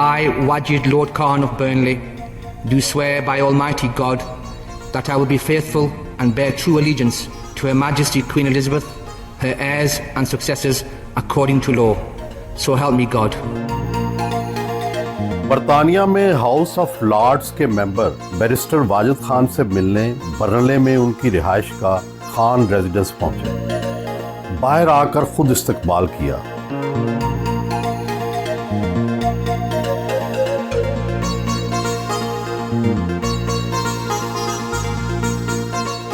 I, Wajid Lord Khan of Burnley, do swear by Almighty God that I will be faithful and bear true allegiance to Her Majesty Queen Elizabeth, her heirs and successors according to law. So help me God. برطانیہ میں house of Lords کے ممبر barrister Wajid Khan سے ملنے برنلے میں ان کی رہائش کا Khan residence پہنچے. باہر آ کر خود استقبال کیا.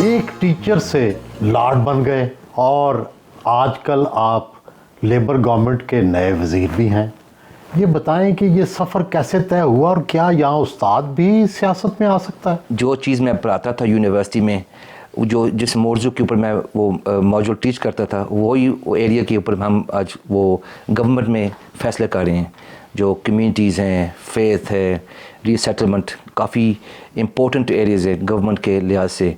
ایک ٹیچر سے لارڈ بن گئے اور آج کل آپ لیبر گورنمنٹ کے نئے وزیر بھی ہیں. یہ بتائیں کہ یہ سفر کیسے طے ہوا اور کیا یہاں استاد بھی سیاست میں آ سکتا ہے؟ جو چیز میں پڑھاتا تھا یونیورسٹی میں، جس موضوع کے اوپر میں وہ موضوع ٹیچ کرتا تھا، وہی ایریا کے اوپر ہم آج وہ گورنمنٹ میں فیصلے کر رہے ہیں. جو کمیونٹیز ہیں، فیتھ ہے، ری سیٹلمنٹ، کافی امپورٹنٹ ایریاز ہیں گورنمنٹ کے لحاظ سے.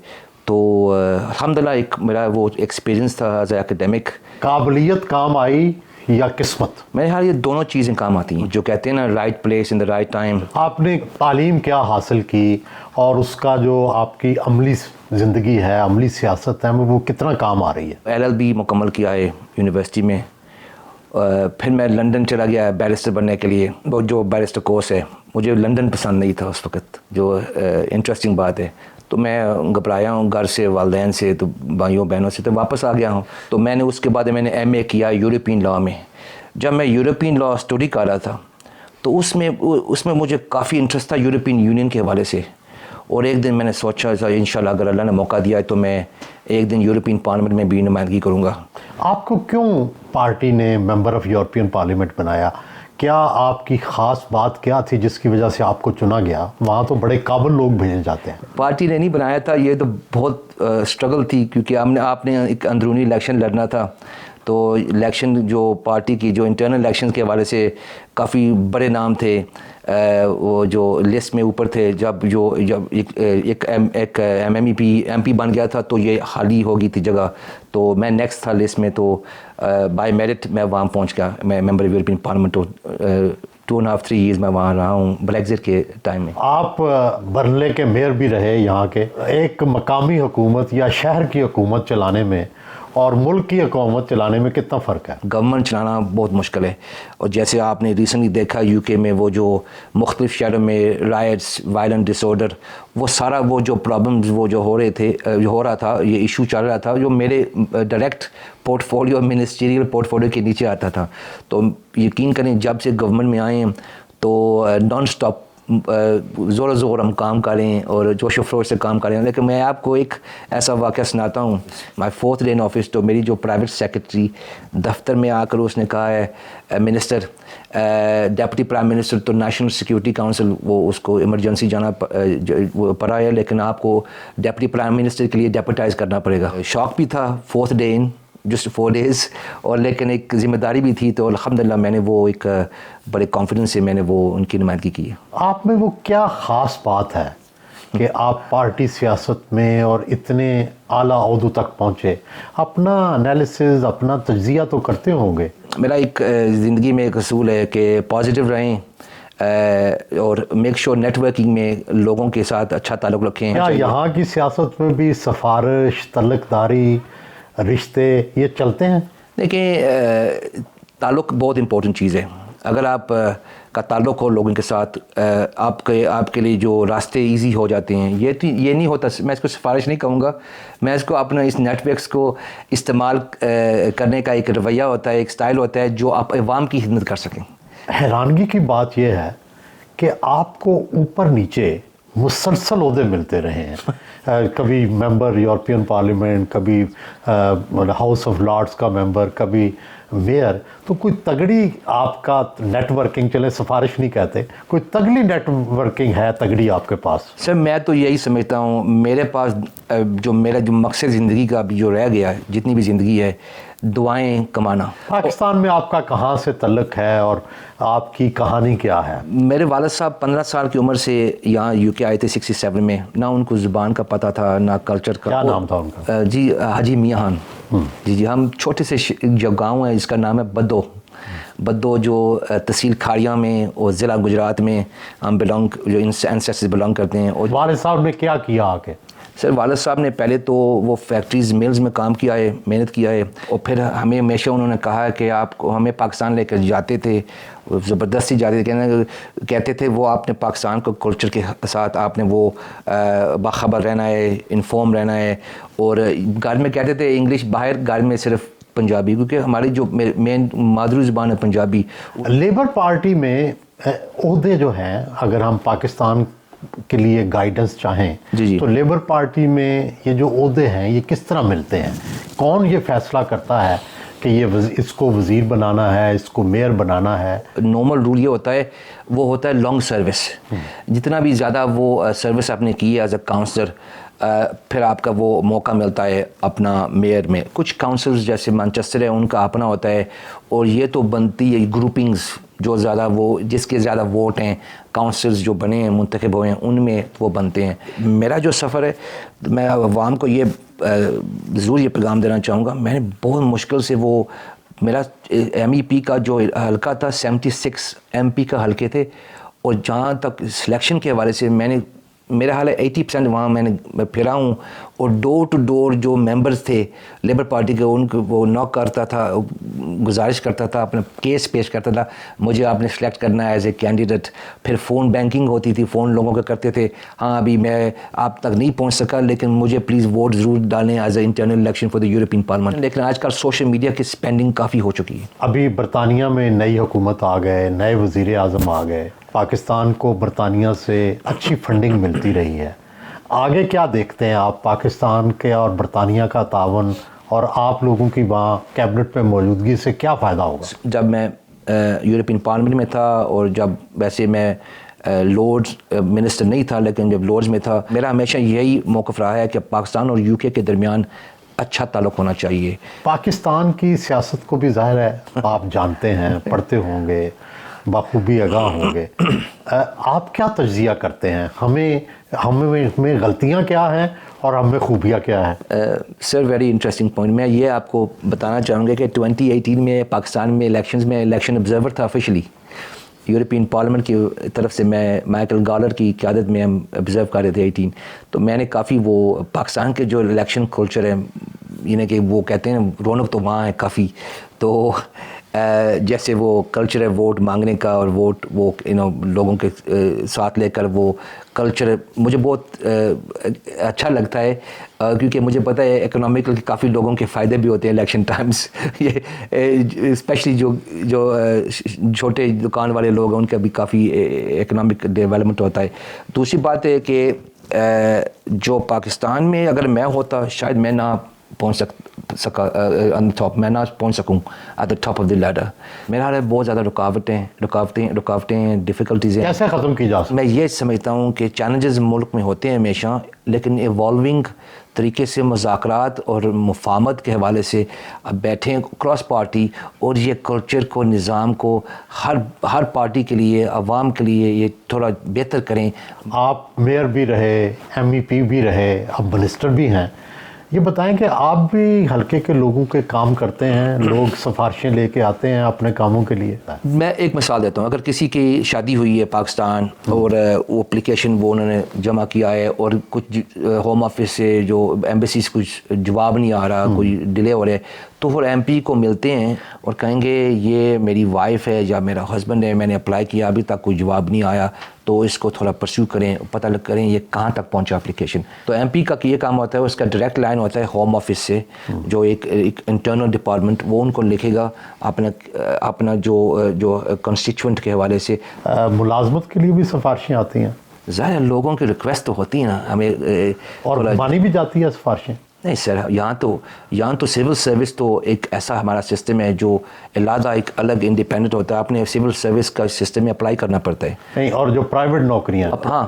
تو الحمدللہ ایک میرا وہ ایکسپیرینس تھا ایز اے ایکیڈیمک. قابلیت کام آئی یا قسمت؟ میرے خیال یہ دونوں چیزیں کام آتی ہیں. جو کہتے ہیں نا right place in the right time. آپ نے تعلیم کیا حاصل کی اور اس کا جو آپ کی عملی زندگی ہے، عملی سیاست ہے، وہ کتنا کام آ رہی ہے؟ LLB مکمل کیا ہے یونیورسٹی میں. پھر میں لنڈن چلا گیا بیرسٹر بننے کے لیے. وہ جو بیرسٹر کورس ہے، مجھے لنڈن پسند نہیں تھا اس وقت، جو انٹرسٹنگ بات ہے. تو میں گھبرایا ہوں گھر سے، والدین سے، تو بھائیوں بہنوں سے، تو واپس آ گیا ہوں. تو میں نے اس کے بعد میں نے MA کیا یورپین لاء میں. جب میں یورپین لاء اسٹڈی کر رہا تھا تو اس میں مجھے کافی انٹرسٹ تھا یورپین یونین کے حوالے سے. اور ایک دن میں نے سوچا انشاءاللہ اگر اللہ نے موقع دیا ہے تو میں ایک دن یورپین پارلیمنٹ میں بھی نمائندگی کروں گا. آپ کو کیوں پارٹی نے ممبر آف یورپین پارلیمنٹ بنایا؟ کیا آپ کی خاص بات کیا تھی جس کی وجہ سے آپ کو چنا گیا؟ وہاں تو بڑے قابل لوگ بھیجے جاتے ہیں. پارٹی نے نہیں بنایا تھا، یہ تو بہت اسٹرگل تھی، کیونکہ آپ نے ایک اندرونی الیکشن لڑنا تھا. تو الیکشن جو پارٹی کی جو انٹرنل الیکشن کے حوالے سے کافی بڑے نام تھے وہ جو لسٹ میں اوپر تھے. جب ایک MP بن گیا تھا تو یہ خالی ہو گئی تھی جگہ، تو میں نیکسٹ تھا لسٹ میں. تو بائی میرٹ میں وہاں پہنچ گیا. میں ممبر یورپین پارلیمنٹ 2.5-3 years میں وہاں رہا ہوں بریگزٹ کے ٹائم میں. آپ برنلے کے میئر بھی رہے یہاں کے. ایک مقامی حکومت یا شہر کی حکومت چلانے میں اور ملک کی حکومت چلانے میں کتنا فرق ہے؟ گورنمنٹ چلانا بہت مشکل ہے. اور جیسے آپ نے ریسنٹلی دیکھا UK میں وہ جو مختلف شہروں میں رائٹس، وائلنٹ ڈس آرڈر، وہ سارا وہ جو پرابلمز وہ جو ہو رہا تھا، یہ ایشو چل رہا تھا جو میرے direct port folio, ministerial port folio کے نیچے آتا تھا. تو یقین کریں جب سے گورنمنٹ میں آئے ہیں تو نان اسٹاپ زور زور ہم کام کریں اور جوش و خروش سے کام کریں. لیکن میں آپ کو ایک ایسا واقعہ سناتا ہوں. مائی 4th day in آفس، تو میری جو پرائیویٹ سیکرٹری دفتر میں آ کر اس نے کہا ہے منسٹر، ڈپٹی پرائم منسٹر تو نیشنل سیکیورٹی کاؤنسل وہ اس کو ایمرجنسی جانا پڑا ہے، لیکن آپ کو ڈپٹی پرائم منسٹر کے لیے ڈیپوٹائز کرنا پڑے گا. شوق بھی تھا 4th day in just 4 days، اور لیکن ایک ذمہ داری بھی تھی. تو الحمدللہ میں نے وہ ایک بڑے کانفیڈنس سے میں نے وہ ان کی نمائندگی کی. آپ میں وہ کیا خاص بات ہے کہ آپ پارٹی سیاست میں اور اتنے اعلیٰ عہدوں تک پہنچے؟ اپنا انالیسز، اپنا تجزیہ تو کرتے ہوں گے. میرا ایک زندگی میں ایک اصول ہے کہ پازیٹیو رہیں اور میک شور نیٹ ورکنگ میں لوگوں کے ساتھ اچھا تعلق رکھیں. کیا یہاں کی سیاست میں بھی سفارش، تعلق داری، رشتے یہ چلتے ہیں؟ دیکھیں تعلق بہت امپورٹنٹ چیز ہے. اگر آپ کا تعلق ہو لوگوں کے ساتھ، آپ کے لیے جو راستے ایزی ہو جاتے ہیں. یہ نہیں ہوتا، میں اس کو سفارش نہیں کہوں گا، میں اس کو اپنا اس نیٹ ورکس کو استعمال کرنے کا ایک رویہ ہوتا ہے، ایک سٹائل ہوتا ہے جو آپ عوام کی خدمت کر سکیں. حیرانگی کی بات یہ ہے کہ آپ کو اوپر نیچے مسلسل عہدے ملتے رہے ہیں. کبھی ممبر یورپین پارلیمنٹ، کبھی ہاؤس آف لارڈز کا ممبر، کبھی میئر. تو کوئی تگڑی آپ کا نیٹ ورکنگ، چلے سفارش نہیں کہتے، کوئی تگڑی نیٹ ورکنگ ہے تگڑی آپ کے پاس؟ سر میں تو یہی سمجھتا ہوں میرے پاس میرا جو مقصد زندگی کا جو رہ گیا ہے، جتنی بھی زندگی ہے، دعائیں کمانا. پاکستان میں آپ کا کہاں سے تعلق ہے اور آپ کی کہانی کیا ہے؟ میرے والد صاحب 15 سال کی عمر سے یہاں UK آئے تھے 67 میں. نہ ان کو زبان کا پتہ تھا نہ کلچر کا. کیا نام تھا ان کا؟ جی حاجی میاں خان. جی ہم چھوٹے سے جو گاؤں ہے جس کا نام ہے بدو. بدو جو تحصیل کھاڑیاں میں اور ضلع گجرات میں ہم جو انسیسٹرز بلانگ کرتے ہیں. اور والد صاحب نے کیا کیا آگے؟ سر والد صاحب نے پہلے تو وہ فیکٹریز ملز میں کام کیا ہے, محنت کیا ہے, اور پھر ہمیں ہمیشہ انہوں نے کہا کہ آپ کو ہمیں پاکستان لے کر جاتے تھے, زبردستی جاتے تھے, کہتے تھے وہ آپ نے پاکستان کو کلچر کے ساتھ آپ نے وہ باخبر رہنا ہے, انفارم رہنا ہے. اور گھر میں کہتے تھے انگلش, باہر گھر میں صرف پنجابی, کیونکہ ہماری جو مین مادری زبان ہے پنجابی. لیبر پارٹی میں عہدے جو ہیں, اگر ہم پاکستان کے لیے گائیڈنس چاہیں جی تو لیبر پارٹی میں یہ جو عہدے ہیں یہ کس طرح ملتے ہیں؟ کون یہ فیصلہ کرتا ہے کہ یہ اس کو وزیر بنانا ہے, اس کو میئر بنانا ہے؟ نارمل رول یہ ہوتا ہے, وہ ہوتا ہے لانگ سروس. جتنا بھی زیادہ وہ سروس آپ نے کی ہے ایز اے کاؤنسلر, پھر آپ کا وہ موقع ملتا ہے اپنا میئر میں. کچھ کاؤنسلز جیسے مانچسٹر ہے ان کا اپنا ہوتا ہے, اور یہ تو بنتی ہے گروپنگز جو زیادہ وہ جس کے زیادہ ووٹ ہیں, کاؤنسلز جو بنے ہیں منتخب ہوئے ہیں ان میں وہ بنتے ہیں. میرا جو سفر ہے, میں عوام کو یہ ضرور یہ پیغام دینا چاہوں گا, میں نے بہت مشکل سے وہ میرا ایم ای پی کا جو حلقہ تھا 76 ایم پی کا حلقے تھے, اور جہاں تک سلیکشن کے حوالے سے میں نے میرا حال ہے 80% وہاں میں نے پھرا ہوں, اور ڈور ٹو ڈور جو ممبرز تھے لیبر پارٹی کے ان کو وہ نوک کرتا تھا, گزارش کرتا تھا, اپنا کیس پیش کرتا تھا, مجھے آپ نے سلیکٹ کرنا ہے ایز اے کینڈیڈیٹ. پھر فون بینکنگ ہوتی تھی, فون لوگوں کے کرتے تھے, ہاں ابھی میں آپ تک نہیں پہنچ سکا لیکن مجھے پلیز ووٹ ضرور ڈالیں as a internal election for the European parliament. لیکن آج کل سوشل میڈیا کی اسپینڈنگ کافی ہو چکی ہے. ابھی برطانیہ میں نئی حکومت آ گئے, نئے وزیر اعظم آ گئے, پاکستان کو برطانیہ سے اچھی فنڈنگ ملتی رہی ہے. آگے کیا دیکھتے ہیں آپ پاکستان کے اور برطانیہ کا تعاون, اور آپ لوگوں کی وہاں کیبنٹ میں موجودگی سے کیا فائدہ ہوگا؟ جب میں یورپین پارلیمنٹ میں تھا, اور جب ویسے میں لارڈز منسٹر نہیں تھا لیکن جب لارڈز میں تھا, میرا ہمیشہ یہی موقف رہا ہے کہ پاکستان اور یو کے درمیان اچھا تعلق ہونا چاہیے. پاکستان کی سیاست کو بھی ظاہر ہے آپ جانتے ہیں, پڑھتے ہوں گے, بخوبی آگاہ ہوں گے. آپ کیا تجزیہ کرتے ہیں؟ ہمیں غلطیاں کیا ہیں اور ہم میں خوبیاں کیا ہیں؟ سر ویری انٹرسٹنگ پوائنٹ. میں یہ آپ کو بتانا چاہوں گا کہ 2018 میں پاکستان میں الیکشنز میں الیکشن آبزرور تھا آفیشلی یورپین پارلیمنٹ کی طرف سے. میں مائیکل گالر کی قیادت میں ہم آبزرو کر رہے تھے 18. تو میں نے کافی وہ پاکستان کے جو الیکشن کلچر ہے, یعنی کہ وہ کہتے ہیں رونق تو وہاں ہے کافی. تو جیسے وہ کلچر ہے ووٹ مانگنے کا, اور ووٹ وہ لوگوں کے ساتھ لے کر وہ کلچر مجھے بہت اچھا لگتا ہے, کیونکہ مجھے پتہ ہے اکنامیکل کافی لوگوں کے فائدے بھی ہوتے ہیں الیکشن ٹائمز. یہ اسپیشلی جو چھوٹے دکان والے لوگ ہیں ان کا بھی کافی اکنامک ڈیولپمنٹ ہوتا ہے. دوسری بات ہے کہ جو پاکستان میں اگر میں ہوتا شاید میں نہ پہنچ سکا آن ٹاپ, میں نہ پہنچ سکوں at the top of the leader. میرا حال ہے بہت زیادہ رکاوٹیں ڈیفیکلٹیز ہیں. کیسے ختم کی جا سکتی؟ میں یہ سمجھتا ہوں کہ چیلنجز ملک میں ہوتے ہیں ہمیشہ, لیکن ایوالونگ طریقے سے مذاکرات اور مفاہمت کے حوالے سے اب بیٹھیں کراس پارٹی, اور یہ کلچر کو نظام کو ہر پارٹی کے لیے عوام کے لیے یہ تھوڑا بہتر کریں. آپ میئر بھی رہے, ایم ای پی بھی رہے, اب منسٹر بھی ہیں. یہ بتائیں کہ آپ بھی حلقے کے لوگوں کے کام کرتے ہیں, لوگ سفارشیں لے کے آتے ہیں اپنے کاموں کے لیے. میں ایک مثال دیتا ہوں. اگر کسی کی شادی ہوئی ہے پاکستان, اور وہ اپلیکیشن وہ انہوں نے جمع کیا ہے, اور کچھ ہوم آفس سے جو ایمبیسیز کچھ جواب نہیں آ رہا, کوئی ڈیلے ہو رہا ہے, تو وہ ایم پی کو ملتے ہیں اور کہیں گے یہ میری وائف ہے یا میرا ہسبینڈ ہے, میں نے اپلائی کیا ابھی تک کوئی جواب نہیں آیا, تو اس کو تھوڑا پرسیو کریں, پتہ کریں یہ کہاں تک پہنچا اپلیکیشن. تو ایم پی کا یہ کام ہوتا ہے, اس کا ڈائریکٹ لائن ہوتا ہے ہوم آفس سے, جو ایک انٹرنل ڈپارٹمنٹ, وہ ان کو لکھے گا اپنا جو کنسٹیچوئنٹ کے حوالے سے. ملازمت کے لیے بھی سفارشیں آتی ہیں؟ ظاہر لوگوں کی ریکویسٹ تو ہوتی ہیں نا ہمیں, اور مانی بھی جاتی ہے سفارشیں؟ نہیں سر, یہاں تو سول سروس تو ایک ایسا ہمارا سسٹم ہے جو علیحدہ ایک الگ انڈیپینڈنٹ ہوتا ہے. آپ نے سول سروس کا سسٹم میں اپلائی کرنا پڑتا ہے. نہیں, اور جو پرائیویٹ نوکریاں, ہاں,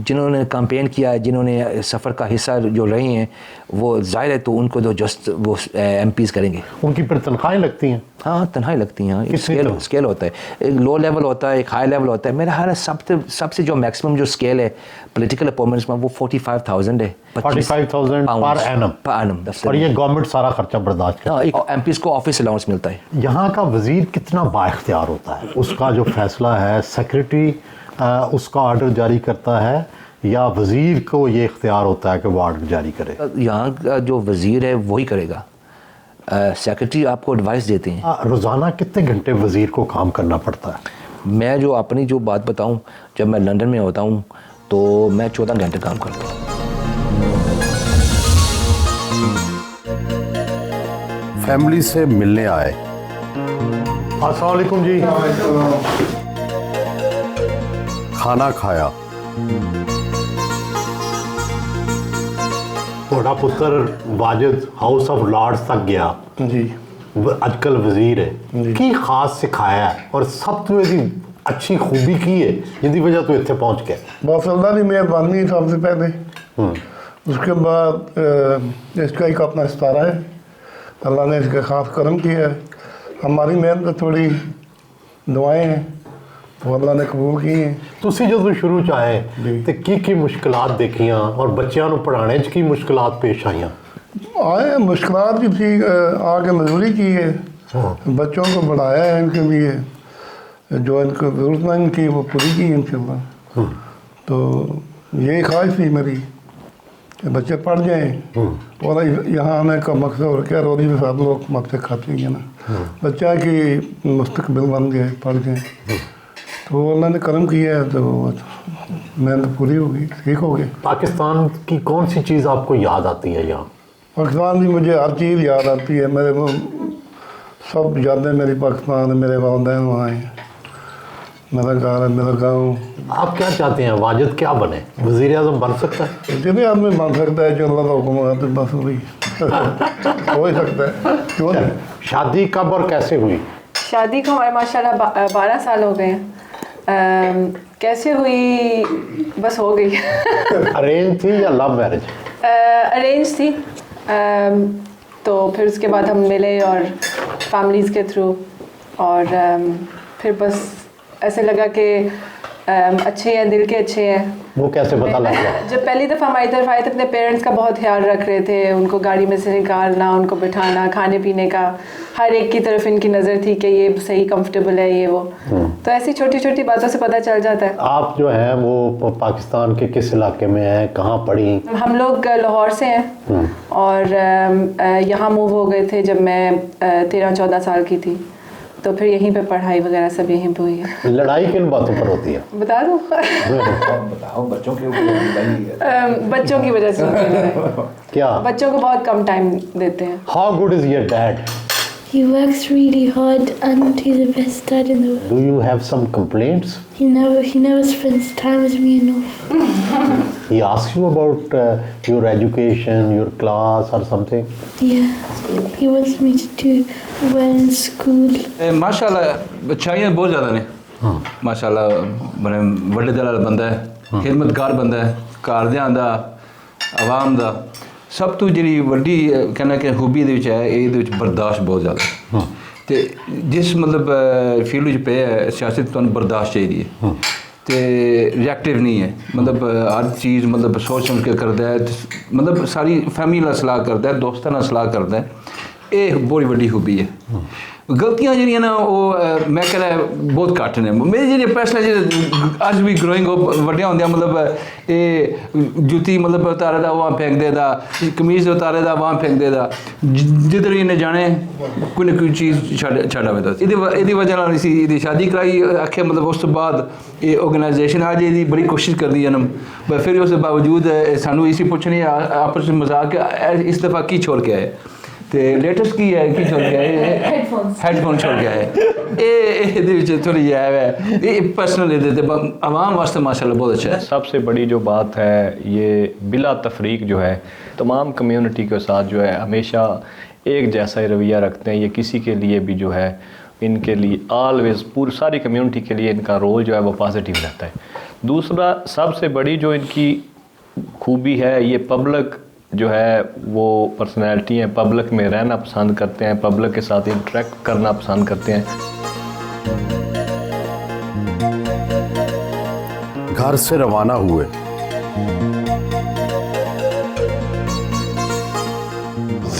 جنہوں نے کمپین کیا ہے, جنہوں نے سفر کا حصہ جو رہے ہیں, وہ ظاہر ہے تو ان کو تو جسٹ وہ ایم پیز کریں گے. ان کی پھر تنخواہیں لگتی ہیں؟ ہاں تنہائی لگتی ہیں. اسکیل ہوتا ہے, ایک لو لیول ہوتا ہے, ایک ہائی لیول ہوتا ہے. میرا خیال ہے سب سے جو میکسیمم جو اسکیل ہے پولیٹیکل اپوائنٹمنٹس میں وہ 45,000 ہے. 45,000 پر اینم, اور یہ گورنمنٹ سارا خرچہ برداشت کرتی ہے. ایک ایم پیز کو آفس الاؤنس ملتا ہے. یہاں کا وزیر کتنا با اختیار ہوتا ہے؟ اس کا جو فیصلہ ہے سیکرٹری اس کا آرڈر جاری کرتا ہے یا وزیر کو یہ اختیار ہوتا ہے کہ وہ آرڈر جاری کرے؟ یہاں کا جو وزیر ہے وہی کرے گا, سیکرٹری آپ کو ایڈوائس دیتے ہیں. روزانہ کتنے گھنٹے وزیر کو کام کرنا پڑتا ہے؟ میں جو اپنی جو بات بتاؤں, جب میں لندن میں ہوتا ہوں تو میں 14 گھنٹے کام کرتا ہوں. فیملی سے ملنے آئے. السلام علیکم جی. کھانا کھایا. تھوڑا پتر واجد ہاؤس آف لارڈز تک گیا جی, اج کل وزیر ہے, کی خاص سکھایا ہے اور سب تو اچھی خوبی کی ہے جن کی وجہ تو اتنے پہنچ گئے؟ بس اللہ کی مہربانی سب سے پہلے, اس کے بعد اس کا ایک اپنا ستارہ ہے, اللہ نے اس کا خاص کرم کیا ہے. ہماری محنت تھوڑی دعائیں ہیں وہ اللہ نے قبول کی ہیں. تسی جو شروع چاہے تو کی مشکلات دیکھیاں اور بچیاں نو پڑھانے کی مشکلات پیش آئیاں؟ آئے مشکلات بھی تھی, آگے مزدوری کی ہے, بچوں کو بڑھایا ہے, ان کے لیے جو ان کو ضرورت کی وہ پوری کی انشاءاللہ. تو یہی خواہش تھی میری کہ بچے پڑھ جائیں, اور یہاں آنے کا مقصد اور کیا, روزی کے ساتھ لوگ مقصد کھاتے ہیں نا, بچہ کی مستقبل بن گئے, پڑھ جائیں. تو اللہ نے کرم کیا ہے تو محنت پوری ہوگی, ٹھیک ہو گئے. پاکستان کی کون سی چیز آپ کو یاد آتی ہے یہاں؟ پاکستان کی مجھے ہر چیز یاد آتی ہے. میرے سب یادیں میری پاکستان, میرے والدین وہاں ہیں, میرا گھر ہے, میرا گاؤں. آپ کیا چاہتے ہیں واجد کیا بنے؟ وزیر اعظم بن سکتا ہے؟ جتنے آدمی بن سکتا ہے جو اللہ کا حکم ہوگا تو بس وہی ہو ہی سکتا ہے. کیوں نہیں؟ شادی کب اور کیسے ہوئی؟ شادی کو ہمارے ماشاءاللہ 12 سال ہو گئے ہیں. کیسے ہوئی؟ بس ہو گئی. ارینج تھی یا لو میرج؟ ارینج تھی, تو پھر اس کے بعد ہم ملے اور فیملیز کے تھرو, اور پھر بس ایسے لگا کہ اچھے ہیں, دل کے اچھے ہیں. وہ کیسے پتہ لگا؟ جب پہلی دفعہ ہماری طرف آئے تھے اپنے پیرنٹس کا بہت خیال رکھ رہے تھے, ان کو گاڑی میں سے نکالنا, ان کو بٹھانا, کھانے پینے کا, ہر ایک کی طرف ان کی نظر تھی کہ یہ صحیح کمفرٹیبل ہے یہ وہ. تو ایسی چھوٹی چھوٹی باتوں سے پتہ چل جاتا ہے. آپ جو ہیں وہ پاکستان کے کس علاقے میں ہیں, کہاں پڑھی؟ ہم لوگ لاہور سے ہیں اور یہاں موو ہو گئے تھے جب میں 13-14 سال کی تھی, تو پھر یہیں پہ پڑھائی وغیرہ سب یہیں پہ ہوئی ہے. لڑائی کن باتوں پر ہوتی ہے بتا دوں؟ بچوں کی وجہ سے. کیا بچوں کو بہت کم ٹائم دیتے ہیں. How good is your dad? He works really hard and he's the best dad in the world. Do you have some complaints? He never spends time with me enough. He asks you about your education, your class or something? Yeah, he wants me to do well in school. ماشاء اللہ اچھائیاں بہت زیادہ نے. ماشاء اللہ بڑے وڈے دل والا بندہ ہے, خدمتگار بندہ ہے, گھردیاں دا, عوام دا. سب تو جی وڈی کہنا کہ خوبی یہ برداشت بہت زیادہ. تو جس مطلب فیلڈ پہ ہے سیاست تو برداشت چاہیے, تو ریئیکٹیو نہیں ہے, مطلب ہر چیز مطلب سوچ سمجھ کے کرتا ہے, مطلب ساری فیملی نال صلاح کرتا ہے, دوستوں نال صلاح کرتا ہے. یہ بہت وڈی خوبی ہے. غلطیاں جہاں نا وہ میں کہہ رہا بہت گھٹ نے. میرے جی پیسے اج بھی گروئنگ وڈیا ہوندیا, مطلب یہ جوتی مطلب اتارے دا وہاں پھینک دے دا, قمیض اتارے دا وہاں پھینک دے دا, جدھر انہیں جانے کوئی نہ کوئی چیز چھڈ آئے دا. یہ وجہ نال اسی شادی کرائی آخیا, مطلب اس تو بعد یہ آرگنائزیشن آج یہ بڑی کوشش کر دی جنم, پھر اس کے باوجود سانو اسی پوچھنے آپس میں مذاق اس دفعہ کی چھوڑ کے آئے, تو لیٹسٹ کی ہے کی چھوڑ کے آئے, ہیڈ فون چھوڑ کے آئے. یہ تھوڑی یہ ہے یہ پرسنل دیتے عوام واسطے ماشاء اللہ بہت اچھا ہے. سب سے بڑی جو بات ہے یہ بلا تفریق جو ہے تمام کمیونٹی کے ساتھ جو ہے ہمیشہ ایک جیسا ہی رویہ رکھتے ہیں. یہ کسی کے لیے بھی جو ہے ان کے لیے آلویز پوری ساری کمیونٹی کے لیے ان کا رول جو ہے وہ پازیٹیو رہتا ہے. دوسرا سب سے بڑی جو ان کی خوبی ہے یہ پبلک جو ہے وہ پرسنالٹی ہیں, پبلک میں رہنا پسند کرتے ہیں, پبلک کے ساتھ انٹریکٹ کرنا پسند کرتے ہیں. گھر سے روانہ ہوئے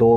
2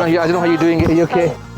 are you doing? Are you okay?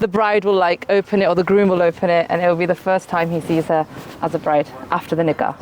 the bride will like open it or the groom will open it, and it will be the first time he sees her as a bride after the nikah.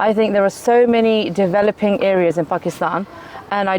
I think there are so many developing areas in Pakistan, and I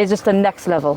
is just the next level,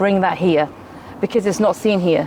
bring that here because it's not seen here.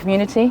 community,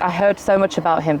I heard so much about him,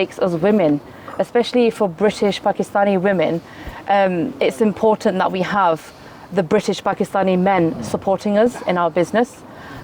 makes us women, especially for British Pakistani women, it's important that we have the British Pakistani men supporting us in our business,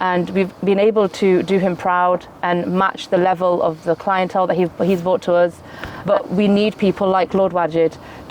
and we've been able to do him proud and match the level of the clientele that he's brought to us. But we need people like Lord Wajid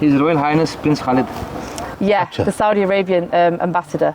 His Royal Highness Prince Khalid. Yeah, the Saudi Arabian ambassador.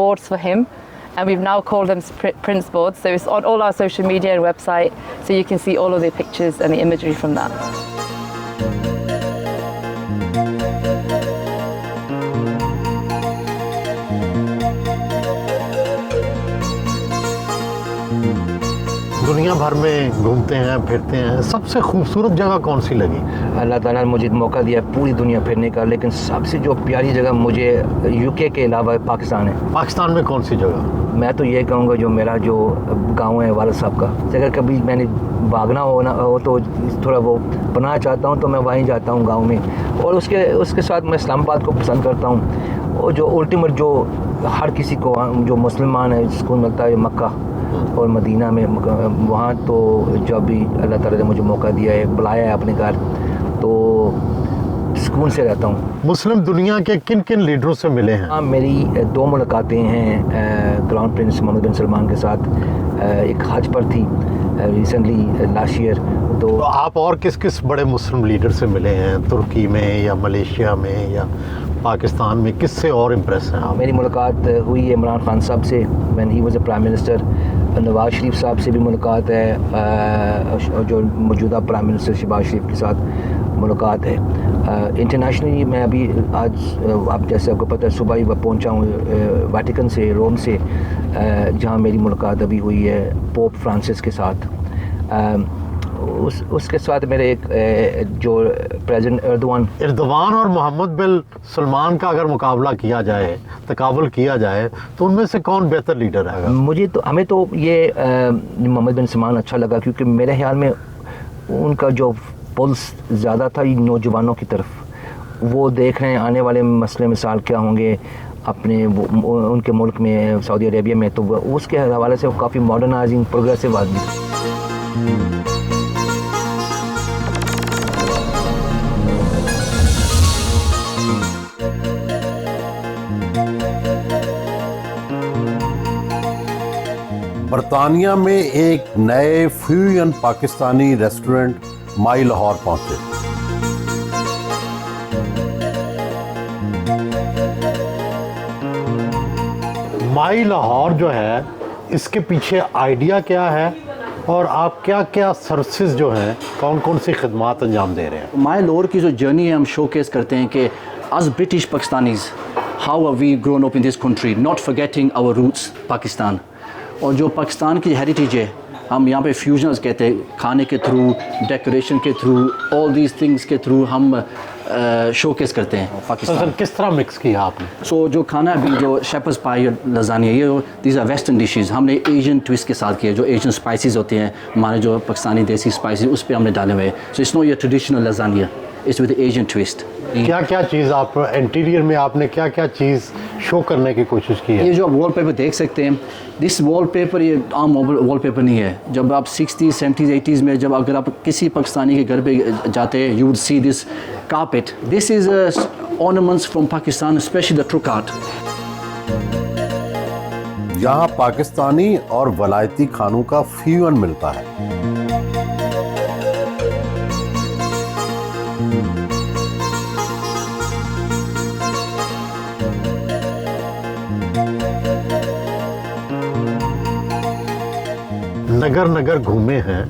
boards for him, and we've now called them Prince boards. So it's on all our social media and website, so you can see all of the pictures and the imagery from that. دنیا بھر میں گھومتے ہیں پھرتے ہیں, سب سے خوبصورت جگہ کون سی لگی؟ اللہ تعالیٰ نے مجھے موقع دیا پوری دنیا پھرنے کا, لیکن سب سے جو پیاری جگہ مجھے یو کے علاوہ پاکستان ہے. پاکستان میں کون سی جگہ؟ میں تو یہ کہوں گا جو میرا جو گاؤں ہے والد صاحب کا, اگر کبھی میں نے بھاگنا ہو تو تھوڑا وہ پناہ چاہتا ہوں تو میں وہیں جاتا ہوں گاؤں میں, اور اس کے ساتھ میں اسلام آباد کو پسند کرتا ہوں. اور جو الٹیمیٹ جو ہر کسی کو جو مسلمان ہے سکون ملتا ہے مکہ اور مدینہ میں, وہاں تو جب بھی اللہ تعالیٰ نے مجھے موقع دیا ہے بلایا ہے اپنے گھر تو سکون سے رہتا ہوں. مسلم دنیا کے کن کن لیڈروں سے ملے ہیں؟ ہاں, میری 2 ملاقاتیں ہیں کراؤن پرنس محمد بن سلمان کے ساتھ, ایک حج پر تھی ریسنٹلی لاسٹ ایئر. تو آپ اور کس کس بڑے مسلم لیڈر سے ملے ہیں, ترکی میں یا ملیشیا میں یا پاکستان میں, کس سے اور امپریس ہیں آپ؟ میری ملاقات ہوئی ہے عمران خان صاحب سے when he was a prime minister, Nawaz Sharif صاحب سے بھی ملاقات ہے, جو موجودہ پرائم منسٹر شہباز شریف کے ساتھ ملاقات ہے. انٹرنیشنلی میں ابھی آج اب جیسے آپ کو پتہ ہے صبح ہی پہنچا ہوں ویٹیکن سے, روم سے, جہاں میری ملاقات ابھی ہوئی ہے پوپ فرانسس کے ساتھ. اس کے ساتھ میرے ایک جو پریزیڈنٹ اردوان اور محمد بن سلمان کا اگر مقابلہ کیا جائے, تقابل کیا جائے, تو ان میں سے کون بہتر لیڈر ہے؟ ہمیں تو یہ محمد بن سلمان اچھا لگا, کیونکہ میرے خیال میں ان کا جو پلس زیادہ تھا نوجوانوں کی طرف. وہ دیکھ رہے ہیں آنے والے مسئلے مثال کیا ہوں گے اپنے ان کے ملک میں سعودی عربیہ میں, تو اس کے حوالے سے وہ کافی ماڈرنائزنگ پروگریسو آدمی. برطانیہ میں ایک نئے فیوژن پاکستانی ریسٹورنٹ مائی لاہور پہنچے. مائی لاہور جو ہے, اس کے پیچھے آئیڈیا کیا ہے اور آپ کیا کیا سروسز جو ہیں, کون کون سی خدمات انجام دے رہے ہیں؟ مائی لاہور کی جو جرنی ہے ہم شو کیس کرتے ہیں کہ as British Pakistanis how have we grown up in this country not forgetting our roots Pakistan. اور جو پاکستان کی ہیریٹیج ہے ہم یہاں پہ فیوژنز کہتے ہیں, کھانے کے تھرو, ڈیکوریشن کے تھرو, آل دیز تھنگس کے تھرو ہم شو کیس کرتے ہیں پاکستان. کس طرح مکس کیا آپ نے؟ سو جو کھانا ابھی جو شیپرز پائی لزانی ہے, یہ دیز آر ویسٹرن ڈشز, ہم نے ایشین ٹوسٹ کے ساتھ کیا, جو ایشین اسپائسیز ہوتے ہیں ہمارے جو پاکستانی دیسی اسپائسیز اس پہ ہم نے ڈالے ہوئے. So it's not your traditional lasagne, it's with Asian toast. کیا کیا چیز آپ انٹیریئر میں آپ نے کیا کیا چیز شو کرنے کی کوشش کی ہے؟ یہ جو آپ وال پیپر دیکھ سکتے ہیں, دس وال پیپر یہ عام وال پیپر نہیں ہے. جب آپ 60s 70s 80s میں جب اگر آپ کسی پاکستانی کے گھر پہ جاتے ہیں, you would see this carpet. This is ornaments from Pakistan, especially the truk art. یہاں پاکستانی اور ولایتی کھانوں کا فیوژن ملتا ہے. نگر نگر گھومے ہیں,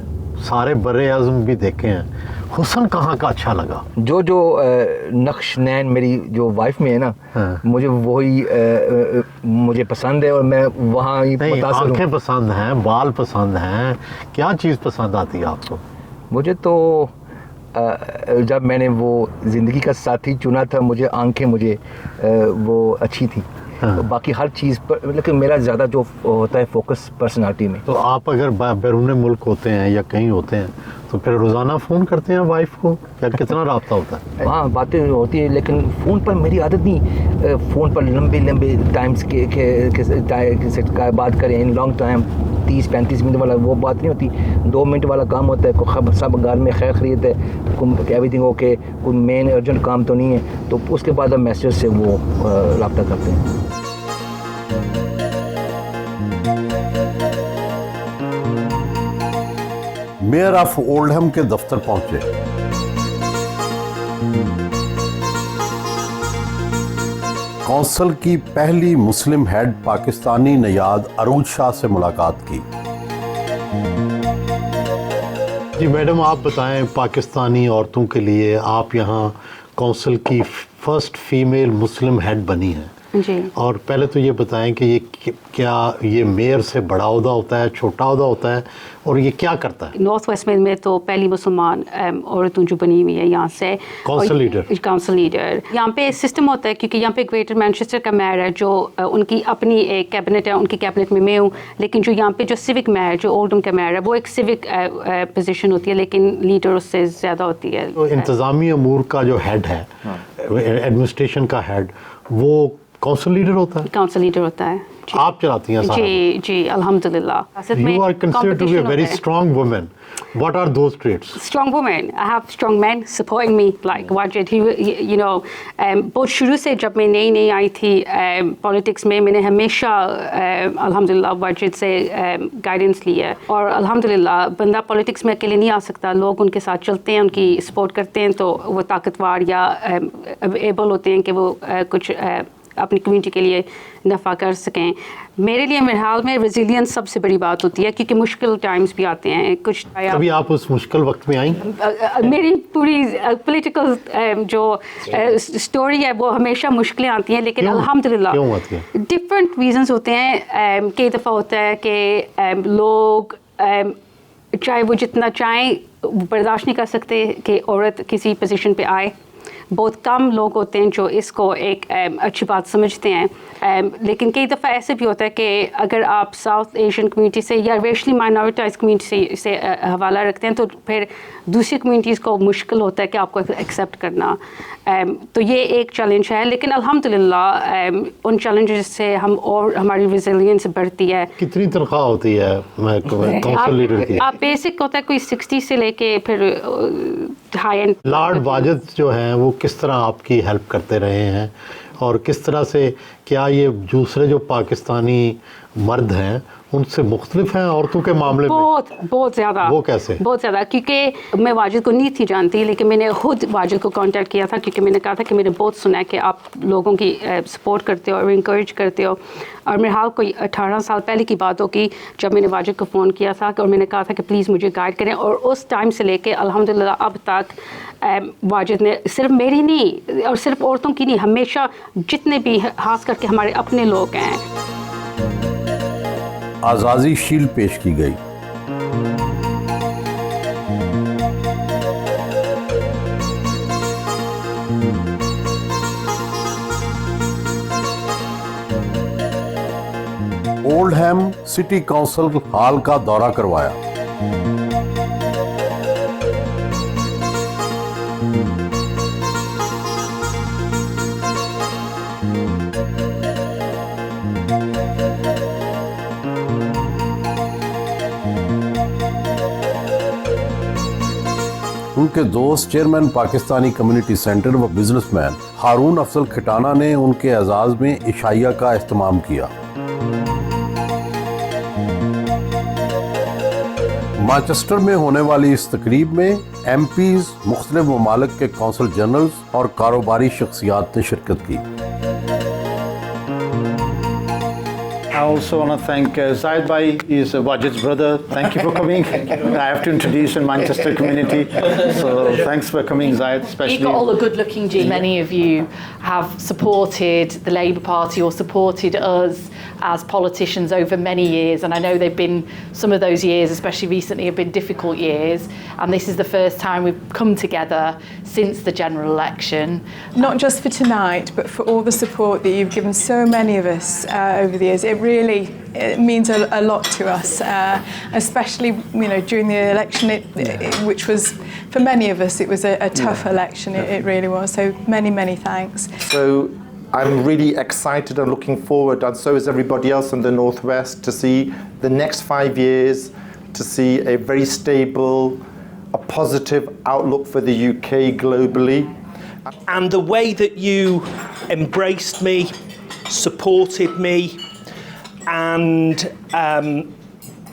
سارے بر اعظم بھی دیکھے ہیں, حسن کہاں کا اچھا لگا؟ جو نقش نین میری جو وائف میں ہے نا, مجھے وہی مجھے پسند ہے, اور میں وہاں ہی متاثر ہوں. آنکھیں پسند ہیں, بال پسند ہیں, کیا چیز پسند آتی ہے آپ کو؟ مجھے تو جب میں نے وہ زندگی کا ساتھی چنا تھا, مجھے آنکھیں مجھے وہ اچھی تھی. باقی ہر چیز پر لیکن میرا زیادہ جو ہوتا ہے فوکس پرسنالٹی میں. تو آپ اگر بیرون ملک ہوتے ہیں یا کہیں ہوتے ہیں تو پھر روزانہ فون کرتے ہیں وائف کو, یا کتنا رابطہ ہوتا ہے؟ ہاں باتیں ہوتی ہیں, لیکن فون پر میری عادت نہیں, فون پر لمبے ٹائمس کے بات کریں, لانگ ٹائم 30-35 منٹ والا وہ بات نہیں ہوتی, 2 منٹ والا کام ہوتا ہے. سب گھر میں خیر خرید ہے, ایوری تھنگ اوکے, کوئی مین ارجنٹ کام تو نہیں ہے, تو اس کے بعد ہم میسیج سے وہ رابطہ کرتے ہیں. میئر آف اولڈہم کے دفتر پہنچے. کونسل کی پہلی مسلم ہیڈ پاکستانی نیاد عروج شاہ سے ملاقات کی. جی میڈم, آپ بتائیں, پاکستانی عورتوں کے لیے آپ یہاں کونسل کی فرسٹ فیمیل مسلم ہیڈ بنی ہیں, جی. اور پہلے تو یہ بتائیں کہ یہ کیا یہ میئر سے بڑا عہدہ ہوتا ہے, چھوٹا عہدہ ہوتا ہے, اور یہ کیا کرتا ہے؟ نارتھ ویسٹ میں تو پہلی مسلمان عورتوں جو بنی ہوئی ہے یہاں سے. کونسل لیڈر یہاں پہ سسٹم ہوتا ہے کیونکہ یہاں پہ گریٹر مینچسٹر کا میئر ہے جو ان کی اپنی ایک کیبنٹ ہے, ان کی کیبنٹ میں ہوں, لیکن جو یہاں پہ جو سیوک میئر جو اولڈم کا میئر ہے وہ ایک سیوک پوزیشن ہوتی ہے, لیکن لیڈر اس سے زیادہ ہوتی ہے. انتظامی امور کا جو ہیڈ ہے, ایڈمنسٹریشن کا ہیڈ, وہ کونسل لیڈر ہوتا ہے. کونسل لیڈر ہوتا ہے. آپ چلاتی ہیں سارا. جی الحمدللہ. You are considered to be a very strong woman. What are those traits? Strong woman. I have strong men supporting me like Wajid. You know, بہت شروع سے جب میں نئی آئی تھی پالیٹکس میں نے ہمیشہ الحمدللہ واجد سے گائیڈنس لی ہے, اور الحمدللہ بندہ پالیٹکس میں اکیلے نہیں آ سکتا, لوگ ان کے ساتھ چلتے ہیں, ان کی سپورٹ کرتے ہیں تو وہ طاقتور یا ایبل ہوتے ہیں کہ وہ کچھ اپنی کمیونٹی کے لیے نفع کر سکیں. میرے لیے میرے حال میں ریزیلینس سب سے بڑی بات ہوتی ہے کیونکہ مشکل ٹائمز بھی آتے ہیں. کچھ کبھی آپ اس مشکل وقت میں آئیں؟ میری پوری پولیٹیکل جو سٹوری ہے وہ ہمیشہ مشکلیں آتی ہیں, لیکن الحمدللہ ڈفرینٹ ریزنس ہوتے ہیں. کئی دفعہ ہوتا ہے کہ لوگ چاہے وہ جتنا چاہیں برداشت نہیں کر سکتے کہ عورت کسی پوزیشن پہ آئے. بہت کم لوگ ہوتے ہیں جو اس کو ایک اچھی بات سمجھتے ہیں, لیکن کئی دفعہ ایسے بھی ہوتا ہے کہ اگر آپ ساؤتھ ایشین کمیونٹی سے یا ریشلی مائنورٹائز کمیونٹی سے حوالہ رکھتے ہیں تو پھر دوسری کمیونٹیز کو مشکل ہوتا ہے کہ آپ کو ایکسیپٹ کرنا. تو یہ ایک چیلنج ہے, لیکن الحمدللہ ان چیلنجز سے ہم اور ہماری ریزیلینس بڑھتی ہے. کتنی تنخواہ ہوتی ہے کونسل لیڈر کی؟ آپ بیسک ہوتا ہے کوئی 60 سے لے کے پھر ہائی اینڈ. لارڈ واجد جو ہیں وہ کس طرح آپ کی ہیلپ کرتے رہے ہیں, اور کس طرح سے کیا یہ دوسرے جو پاکستانی مرد ہیں ان سے مختلف ہیں عورتوں کے معاملے میں؟ بہت زیادہ. وہ کیسے؟ بہت زیادہ, کیونکہ میں واجد کو نہیں تھی جانتی, لیکن میں نے خود واجد کو کانٹیکٹ کیا تھا کیونکہ میں نے کہا تھا کہ میں نے بہت سنا ہے کہ آپ لوگوں کی سپورٹ کرتے ہو اور انکریج کرتے ہو. اور میرے حال کوئی 18 سال پہلے کی بات ہوگی جب میں نے واجد کو فون کیا تھا اور میں نے کہا تھا کہ پلیز مجھے گائیڈ کریں, اور اس ٹائم سے لے کے الحمدللہ اب تک واجد نے صرف میری نہیں اور صرف عورتوں کی نہیں, ہمیشہ جتنے بھی خاص کر کے ہمارے اپنے لوگ ہیں. آزادی شیلڈ پیش کی گئی. Old ham city council hall کا دورہ کروایا. ان کے دوست چیئرمین پاکستانی کمیونٹی سینٹر و بزنس مین ہارون افضل کھٹانہ نے ان کے اعزاز میں عشائیہ کا اہتمام کیا. مانچسٹر میں ہونے والی اس تقریب میں ایم پیز, مختلف ممالک کے کونسل جنرلز اور کاروباری شخصیات نے شرکت کی. I also want to thank Zaid Bhai. He is Wajid's brother. Thank you for coming. I have to introduce in Manchester community. So thanks for coming, Zaid. Especially. You've got all the good-looking G. Many of you have supported the Labour Party or supported us as politicians over many years, and I know they've been, some of those years, especially recently, have been difficult years, and this is the first time we've come together since the general election. Not just for tonight, but for all the support that you've given so many of us over the years. It means a lot to us, especially during the election, which was, for many of us, it was a tough election. It really was. So many thanks. So I'm really excited and looking forward, and so is everybody else in the Northwest, to see the next 5 years, to see a very stable, a positive outlook for the UK globally. And the way that you embraced me, supported me, and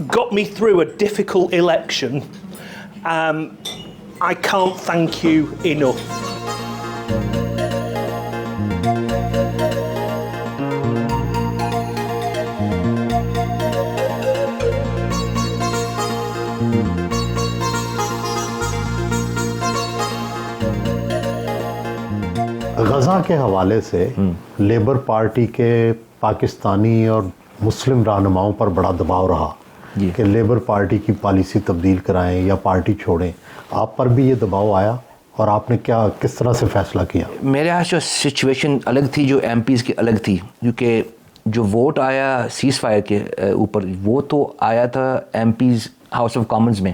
got me through a difficult election, I can't thank you enough. Gaza Gaza کے حوالے سے labour party کے پاکستانی اور مسلم رہنماؤں پر بڑا دباؤ رہا کہ لیبر پارٹی کی پالیسی تبدیل کرائیں یا پارٹی چھوڑیں. آپ پر بھی یہ دباؤ آیا اور آپ نے کس طرح سے فیصلہ کیا؟ میرے یہاں جو سچویشن الگ تھی, جو ایم پیز کی الگ تھی, کیونکہ جو ووٹ آیا سیز فائر کے اوپر وہ تو آیا تھا MPs House of Commons میں.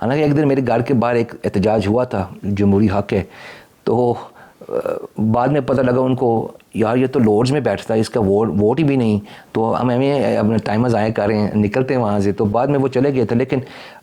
حالانکہ ایک دن میرے گھر کے باہر ایک احتجاج ہوا تھا, جمہوری حق ہے, تو بعد میں پتہ لگا ان کو یار یہ تو لارڈز میں بیٹھتا ہے, اس کا ووٹ ہی بھی نہیں, تو ہم اپنے ٹائمر ضائع کر رہے ہیں, نکلتے ہیں وہاں سے. تو بعد میں وہ چلے گئے تھے. لیکن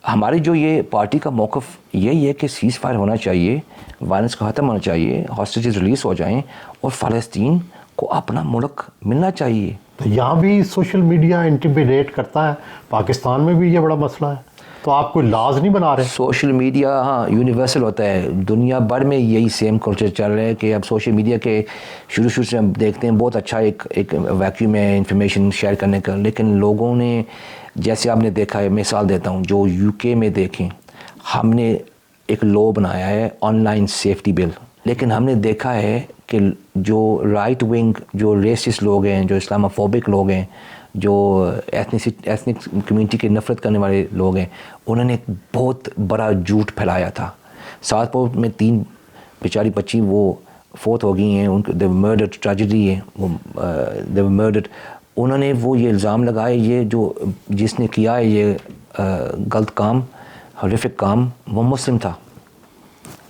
ہماری جو یہ پارٹی کا موقف یہی ہے کہ سیز فائر ہونا چاہیے, وائلنس کا ختم ہونا چاہیے, ہاسٹیجز ریلیز ہو جائیں اور فلسطین کو اپنا ملک ملنا چاہیے. تو یہاں بھی سوشل میڈیا انٹیمیڈیٹ کرتا ہے, پاکستان میں بھی یہ بڑا مسئلہ ہے, تو آپ کوئی لاز نہیں بنا رہے؟ سوشل میڈیا ہاں یونیورسل ہوتا ہے, دنیا بھر میں یہی سیم کلچر چل رہا ہے کہ اب سوشل میڈیا کے شروع سے ہم دیکھتے ہیں بہت اچھا ایک ویکیوم ہے انفارمیشن شیئر کرنے کا, لیکن لوگوں نے جیسے آپ نے دیکھا ہے, مثال دیتا ہوں, جو یو کے میں دیکھیں ہم نے ایک لاء بنایا ہے آن لائن سیفٹی بل, لیکن ہم نے دیکھا ہے کہ جو رائٹ ونگ جو ریسسٹ لوگ ہیں, جو اسلاموفوبک لوگ ہیں, جو ایتھنک کمیونٹی کے نفرت کرنے والے لوگ ہیں, انہوں نے ایک بہت بڑا جھوٹ پھیلایا تھا. سادپور میں 3 بیچاری بچی وہ فوت ہو گئی ہیں, ان کو دے مرڈرڈ, ٹریجڈی ہے وہ, دے مرڈرڈ. انہوں نے وہ یہ الزام لگائے یہ جو جس نے کیا ہے یہ غلط کام, ہارفک کام, وہ مسلم تھا.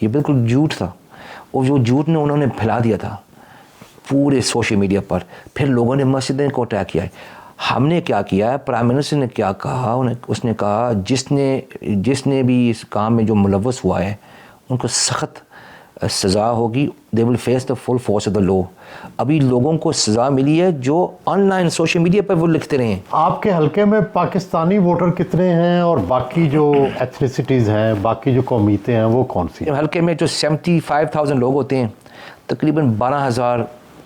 یہ بالکل جھوٹ تھا, اور جو جھوٹ نے انہوں نے پھیلا دیا تھا پورے سوشل میڈیا پر. پھر لوگوں نے مسجدیں کو اٹیک کیا ہے. ہم نے کیا کیا ہے, پرائم منسٹر نے کیا کہا, اس نے کہا جس نے بھی اس کام میں جو ملوث ہوا ہے ان کو سخت سزا ہوگی, they will face the full force of the law. ابھی لوگوں کو سزا ملی ہے جو آن لائن سوشل میڈیا پر وہ لکھتے رہے ہیں. آپ کے حلقے میں پاکستانی ووٹر کتنے ہیں اور باقی جو ایتھنیسٹیز ہیں, باقی جو قومیتیں ہیں وہ کون سی ہیں؟ حلقے میں جو 75,000 لوگ ہوتے ہیں, تقریباً 12,000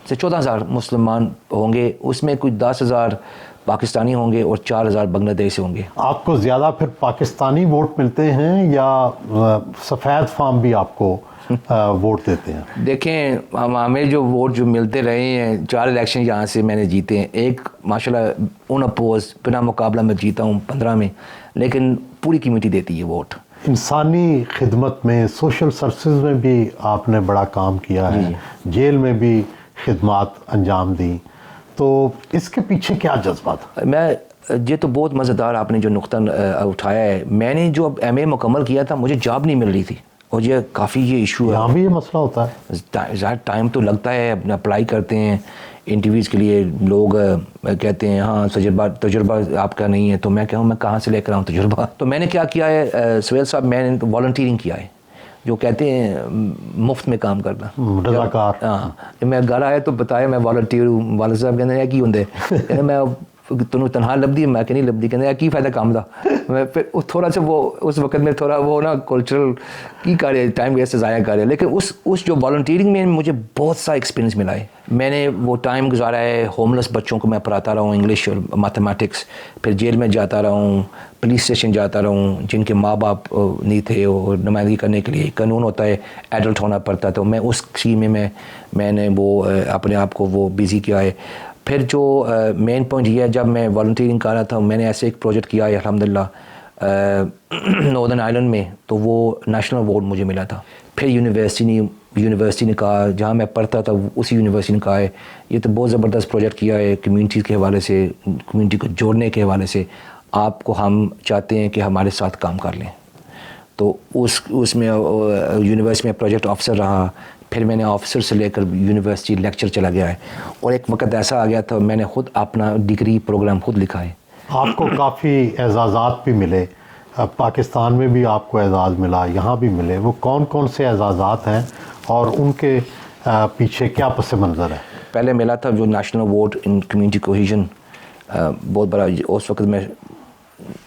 سے 14,000 مسلمان ہوں گے, اس میں کچھ 10,000 پاکستانی ہوں گے اور 4,000 بنگلہ دیش سے ہوں گے. آپ کو زیادہ پھر پاکستانی ووٹ ملتے ہیں یا سفید فام بھی آپ کو ووٹ دیتے ہیں؟ دیکھیں ہمیں جو ووٹ جو ملتے رہے ہیں, 4 الیکشن یہاں سے میں نے جیتے ہیں, ایک ماشاءاللہ ان اپوز بنا مقابلہ میں جیتا ہوں 15 میں, لیکن پوری کمیونٹی دیتی ہے ووٹ. انسانی خدمت میں, سوشل سروسز میں بھی آپ نے بڑا کام کیا ہے, جیل میں بھی خدمات انجام دی, تو اس کے پیچھے کیا جذبہ تھا؟ یہ تو بہت مزیدار آپ نے جو نقطہ اٹھایا ہے. میں نے جو ایم اے مکمل کیا تھا مجھے جاب نہیں مل رہی تھی, اور یہ کافی یہ ایشو ہے. یہاں بھی یہ مسئلہ ہوتا ہے, زیادہ ٹائم تو لگتا ہے, اپلائی کرتے ہیں انٹرویوز کے لیے, لوگ کہتے ہیں ہاں تجربہ آپ کا نہیں ہے, تو میں کہوں میں کہاں سے لے کر آؤں تجربہ. تو میں نے کیا کیا ہے سہیل صاحب, میں نے والنٹیئرنگ کیا ہے, جو کہتے ہیں مفت میں کام کرنا, رضاکار. ہاں, جب میں گھر آیا تو بتایا میں والنٹیئر ہوں. والد صاحب کہتے ہیں کی ہوندے, کہتے میں تنوں تنہا لبدی, میں کہ نہیں لبدی, کہتے کی فائدہ کام دا. میں پھر تھوڑا سا وہ اس وقت میں تھوڑا وہ نا کلچرل کی کر رہے, ٹائم ویسٹ ضائع کر رہے, لیکن اس جو والنٹیئرنگ میں مجھے بہت سا ایکسپیرینس ملا ہے. میں نے وہ ٹائم گزارا ہے, ہوملیس بچوں کو میں پڑھاتا رہا ہوں انگلش اور میتھمیٹکس, پھر جیل میں جاتا رہا ہوں, پولیس اسٹیشن جاتا رہا ہوں, جن کے ماں باپ نہیں تھے, اور نمائندگی کرنے کے لیے قانون ہوتا ہے, ایڈلٹ ہونا پڑتا, تو میں اس اسکیم میں نے وہ اپنے آپ کو وہ بزی کیا ہے. پھر جو مین پوائنٹ یہ ہے, جب میں والنٹیئرنگ کر رہا تھا میں نے ایسے ایک پروجیکٹ کیا ہے الحمدللہ ناردرن آئرلینڈ میں, تو وہ نیشنل ایوارڈ مجھے ملا تھا. پھر یونیورسٹی نے کہا, جہاں میں پڑھتا تھا اسی یونیورسٹی نے کہا ہے یہ تو بہت زبردست پروجیکٹ کیا ہے کمیونٹی کے حوالے سے, کمیونٹی کو جوڑنے کے حوالے سے, آپ کو ہم چاہتے ہیں کہ ہمارے ساتھ کام کر لیں. تو اس میں یونیورسٹی میں پروجیکٹ آفیسر رہا. پھر میں نے آفیسر سے لے کر یونیورسٹی لیکچر چلا گیا ہے, اور ایک وقت ایسا آ گیا تھا میں نے خود اپنا ڈگری پروگرام خود لکھا ہے. آپ کو کافی اعزازات بھی ملے, پاکستان میں بھی آپ کو اعزاز ملا, یہاں بھی ملے, وہ کون سے اعزازات ہیں اور ان کے پیچھے کیا پس منظر ہے؟ پہلے ملا تھا جو national award in community cohesion, بہت بڑا. اس وقت میں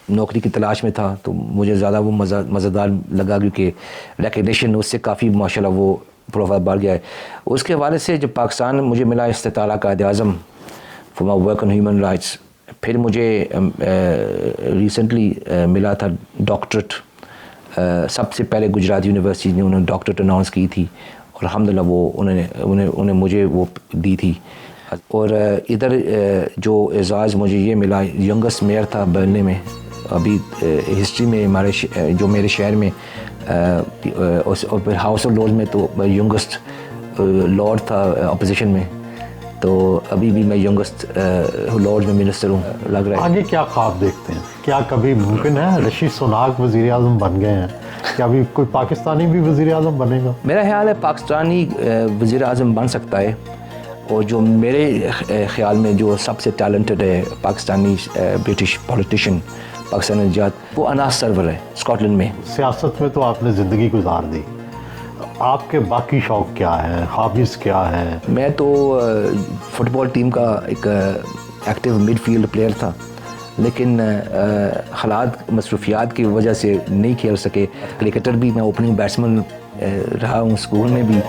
نوکری کی تلاش میں تھا, تو مجھے زیادہ وہ مزیدار لگا, کیونکہ ریکگنیشن اس سے کافی ماشاءاللہ وہ پروفائل بڑھ گیا ہے. اس کے حوالے سے جب پاکستان مجھے ملا استطالہ Quaid Azam for my work on human rights, پھر مجھے ریسنٹلی ملا تھا ڈاکٹریٹ. سب سے پہلے گجرات یونیورسٹی نے انہوں نے ڈاکٹریٹ اناؤنس کی تھی, اور اور الحمدللہ وہ انہیں مجھے وہ دی تھی. اور ادھر جو اعزاز مجھے یہ ملا, ینگسٹ میئر تھا برنلی میں ابھی ہسٹری میں ہمارے جو میرے شہر میں, اور پھر ہاؤس آف لارڈز میں تو ینگسٹ لارڈ تھا اپوزیشن میں, تو ابھی بھی میں ینگسٹ لارڈ میں منسٹر ہوں. لگ رہا ہے آگے کیا خواب دیکھتے ہیں؟ کیا کبھی ممکن ہے رشید سوناک وزیر اعظم بن گئے ہیں, کیا ابھی کوئی پاکستانی بھی وزیر اعظم بنے گا؟ میرا خیال ہے پاکستانی وزیر اعظم بن سکتا ہے, اور جو میرے خیال میں جو سب سے ٹیلنٹڈ ہے پاکستانی برٹش پولیٹیشین پاکستانی نجات, وہ اناس سرور ہے اسکاٹ لینڈ میں. سیاست میں تو آپ نے زندگی گزار دی, آپ کے باقی شوق کیا ہیں, ہابیز کیا ہیں؟ میں تو فٹ بال ٹیم کا ایک ایکٹیو مڈ فیلڈ پلیئر تھا, لیکن حالات مصروفیات کی وجہ سے نہیں کھیل سکے. کرکٹر بھی, میں اوپننگ بیٹسمین رہا ہوں اسکول میں بھی.